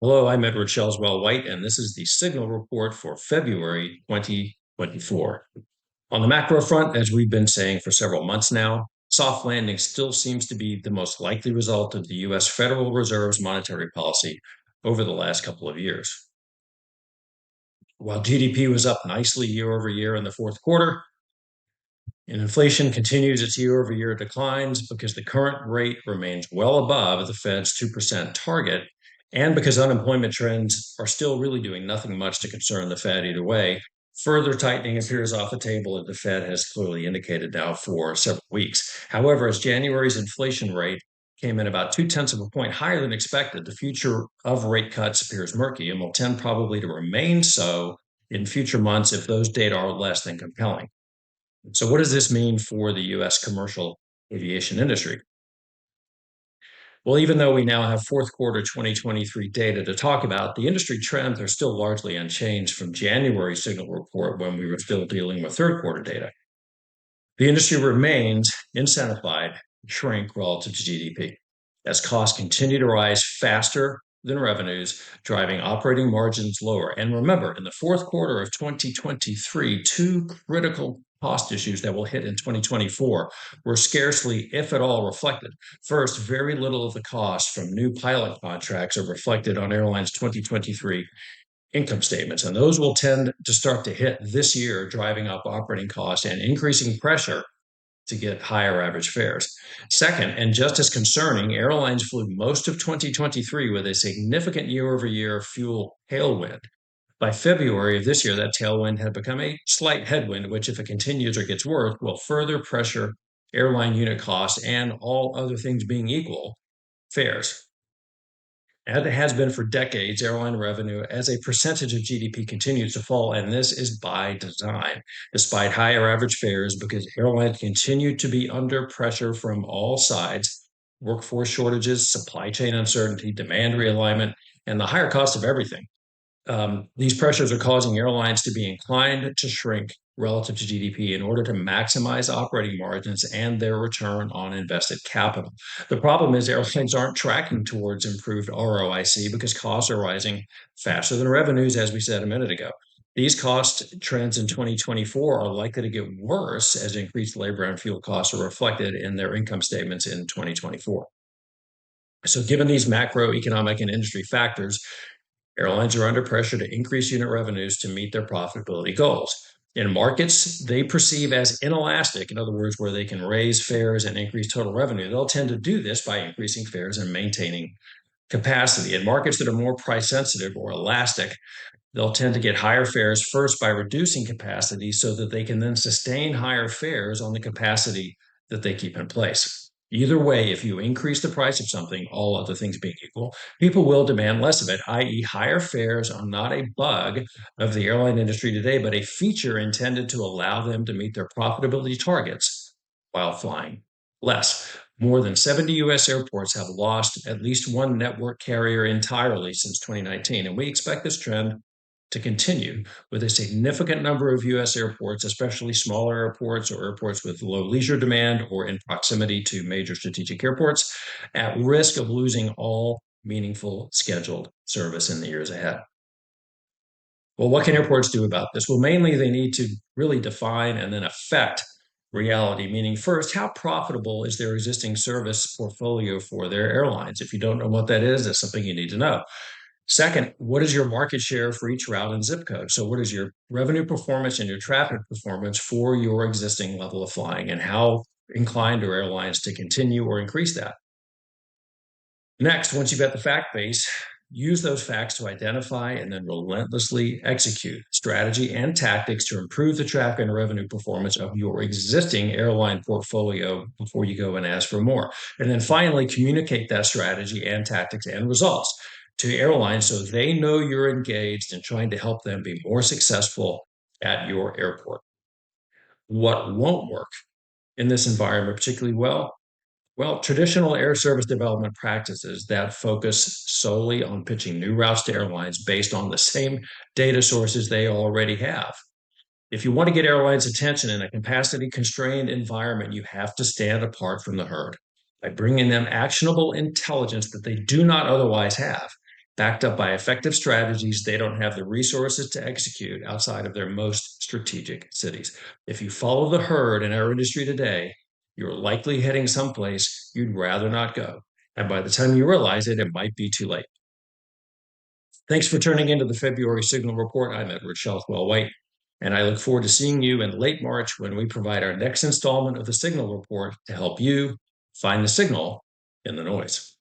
Hello, I'm Edward Shelswell White, and this is the Signal Report for February 2024. On the macro front, as we've been saying for several months now, soft landing still seems to be the most likely result of the U.S. Federal Reserve's monetary policy over the last couple of years. While GDP was up nicely year over year in the fourth quarter, and inflation continues its year-over-year declines because the current rate remains well above the Fed's 2% target, and because unemployment trends are still really doing nothing much to concern the Fed either way. Further tightening appears off the table, as the Fed has clearly indicated now for several weeks. However, as January's inflation rate came in about 0.2 of a point higher than expected, the future of rate cuts appears murky and will tend probably to remain so in future months if those data are less than compelling. So what does this mean for the U.S. commercial aviation industry? Well, even though we now have fourth quarter 2023 data to talk about, the industry trends are still largely unchanged from January's signal report when we were still dealing with third quarter data. The industry remains incentivized to shrink relative to GDP as costs continue to rise faster than revenues, driving operating margins lower. And remember, in the fourth quarter of 2023, two critical cost issues that will hit in 2024 were scarcely, if at all, reflected. First, very little of the cost from new pilot contracts are reflected on airlines' 2023 income statements, and those will tend to start to hit this year, driving up operating costs and increasing pressure to get higher average fares. Second, and just as concerning, airlines flew most of 2023 with a significant year-over-year fuel tailwind. By February of this year, that tailwind had become a slight headwind, which, if it continues or gets worse, will further pressure airline unit costs and, all other things being equal, fares. As it has been for decades, airline revenue as a percentage of GDP continues to fall, and this is by design, despite higher average fares, because airlines continue to be under pressure from all sides: workforce shortages, supply chain uncertainty, demand realignment, and the higher cost of everything. These pressures are causing airlines to be inclined to shrink relative to GDP in order to maximize operating margins and their return on invested capital. The problem is airlines aren't tracking towards improved ROIC because costs are rising faster than revenues, as we said a minute ago. These cost trends in 2024 are likely to get worse as increased labor and fuel costs are reflected in their income statements in 2024. So given these macroeconomic and industry factors, airlines are under pressure to increase unit revenues to meet their profitability goals. In markets they perceive as inelastic, in other words, where they can raise fares and increase total revenue, they'll tend to do this by increasing fares and maintaining capacity. In markets that are more price sensitive or elastic, they'll tend to get higher fares first by reducing capacity so that they can then sustain higher fares on the capacity that they keep in place. Either way, if you increase the price of something, all other things being equal, people will demand less of it, i.e., higher fares are not a bug of the airline industry today, but a feature intended to allow them to meet their profitability targets while flying less. More than 70 U.S. airports have lost at least one network carrier entirely since 2019, and we expect this trend to continue, with a significant number of U.S. airports, especially smaller airports or airports with low leisure demand or in proximity to major strategic airports, at risk of losing all meaningful scheduled service in the years ahead. Well, what can airports do about this? Well, mainly they need to really define and then affect reality, meaning first, how profitable is their existing service portfolio for their airlines? If you don't know what that is, that's something you need to know. Second, what is your market share for each route and zip code? So what is your revenue performance and your traffic performance for your existing level of flying, and how inclined are airlines to continue or increase that? Next, once you've got the fact base, use those facts to identify and then relentlessly execute strategy and tactics to improve the traffic and revenue performance of your existing airline portfolio before you go and ask for more. And then finally, communicate that strategy and tactics and results to airlines so they know you're engaged in trying to help them be more successful at your airport. What won't work in this environment particularly well? Well, traditional air service development practices that focus solely on pitching new routes to airlines based on the same data sources they already have. If you want to get airlines' attention in a capacity-constrained environment, you have to stand apart from the herd by bringing them actionable intelligence that they do not otherwise have. Backed up by effective strategies, they don't have the resources to execute outside of their most strategic cities. If you follow the herd in our industry today, you're likely heading someplace you'd rather not go. And by the time you realize it, it might be too late. Thanks for turning into the February Signal Report. I'm Edward Shelthwell White, and I look forward to seeing you in late March when we provide our next installment of the Signal Report to help you find the signal in the noise.